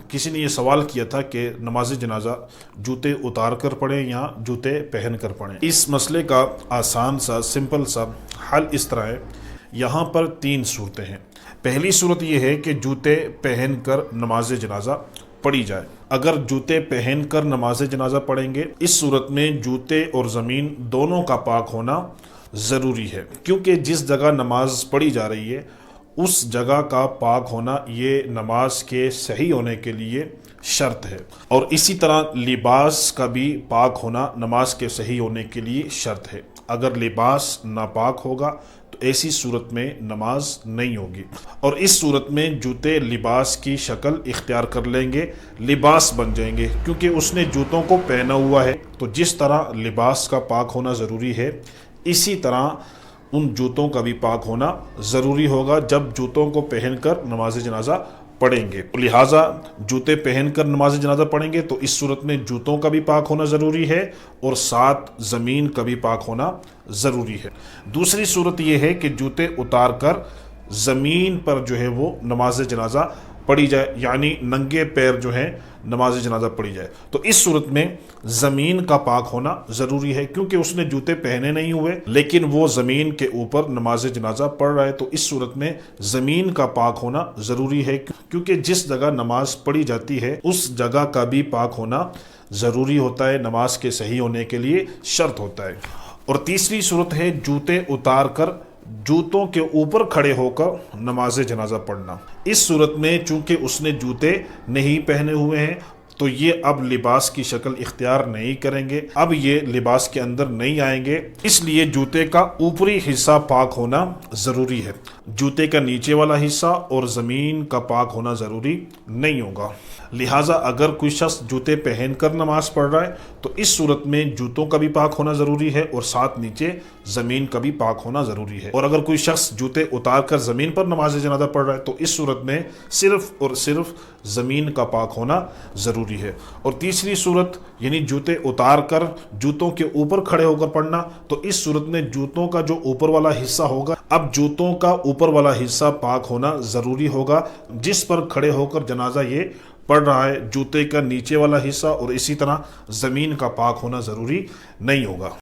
کسی نے یہ سوال کیا تھا کہ نماز جنازہ جوتے اتار کر پڑھیں یا جوتے پہن کر پڑھیں۔ اس مسئلے کا آسان سا سمپل سا حل اس طرح ہے، یہاں پر 3 صورتیں ہیں۔ پہلی صورت یہ ہے کہ جوتے پہن کر نماز جنازہ پڑھی جائے۔ اگر جوتے پہن کر نماز جنازہ پڑھیں گے، اس صورت میں جوتے اور زمین دونوں کا پاک ہونا ضروری ہے، کیونکہ جس جگہ نماز پڑھی جا رہی ہے اس جگہ کا پاک ہونا یہ نماز کے صحیح ہونے کے لیے شرط ہے، اور اسی طرح لباس کا بھی پاک ہونا نماز کے صحیح ہونے کے لیے شرط ہے۔ اگر لباس ناپاک ہوگا تو ایسی صورت میں نماز نہیں ہوگی، اور اس صورت میں جوتے لباس کی شکل اختیار کر لیں گے، لباس بن جائیں گے، کیونکہ اس نے جوتوں کو پہنا ہوا ہے۔ تو جس طرح لباس کا پاک ہونا ضروری ہے، اسی طرح ان جوتوں کا بھی پاک ہونا ضروری ہوگا جب جوتوں کو پہن کر نماز جنازہ پڑھیں گے۔ لہٰذا جوتے پہن کر نماز جنازہ پڑھیں گے تو اس صورت میں جوتوں کا بھی پاک ہونا ضروری ہے اور ساتھ زمین کا بھی پاک ہونا ضروری ہے۔ دوسری صورت یہ ہے کہ جوتے اتار کر زمین پر جو ہے وہ نماز جنازہ پڑھی جائے، یعنی ننگے پیر جو ہے نماز جنازہ پڑھی جائے۔ تو اس صورت میں زمین کا پاک ہونا ضروری ہے، کیونکہ اس نے جوتے پہنے نہیں ہوئے لیکن وہ زمین کے اوپر نماز جنازہ پڑھ رہا ہے، تو اس صورت میں زمین کا پاک ہونا ضروری ہے، کیونکہ جس جگہ نماز پڑھی جاتی ہے اس جگہ کا بھی پاک ہونا ضروری ہوتا ہے، نماز کے صحیح ہونے کے لیے شرط ہوتا ہے۔ اور تیسری صورت ہے جوتے اتار کر جوتوں کے اوپر کھڑے ہو کر نماز جنازہ پڑھنا۔ اس صورت میں چونکہ اس نے جوتے نہیں پہنے ہوئے ہیں تو یہ اب لباس کی شکل اختیار نہیں کریں گے، اب یہ لباس کے اندر نہیں آئیں گے، اس لیے جوتے کا اوپری حصہ پاک ہونا ضروری ہے، جوتے کا نیچے والا حصہ اور زمین کا پاک ہونا ضروری نہیں ہوگا۔ لہٰذا اگر کوئی شخص جوتے پہن کر نماز پڑھ رہا ہے تو اس صورت میں جوتوں کا بھی پاک ہونا ضروری ہے اور ساتھ نیچے زمین کا بھی پاک ہونا ضروری ہے۔ اور اگر کوئی شخص جوتے اتار کر زمین پر نماز جنازہ پڑھ رہا ہے تو اس صورت میں صرف اور صرف زمین کا پاک ہونا ضروری ہے۔ اور تیسری صورت یعنی جوتے اتار کر جوتوں کے اوپر کھڑے ہو کر پڑھنا، تو اس صورت میں جوتوں کا جو اوپر والا حصہ ہوگا، اب جوتوں کا اوپر والا حصہ پاک ہونا ضروری ہوگا، جس پر کھڑے ہو کر جنازہ یہ پڑھ رہا ہے، جوتے کا نیچے والا حصہ اور اسی طرح زمین کا پاک ہونا ضروری نہیں ہوگا۔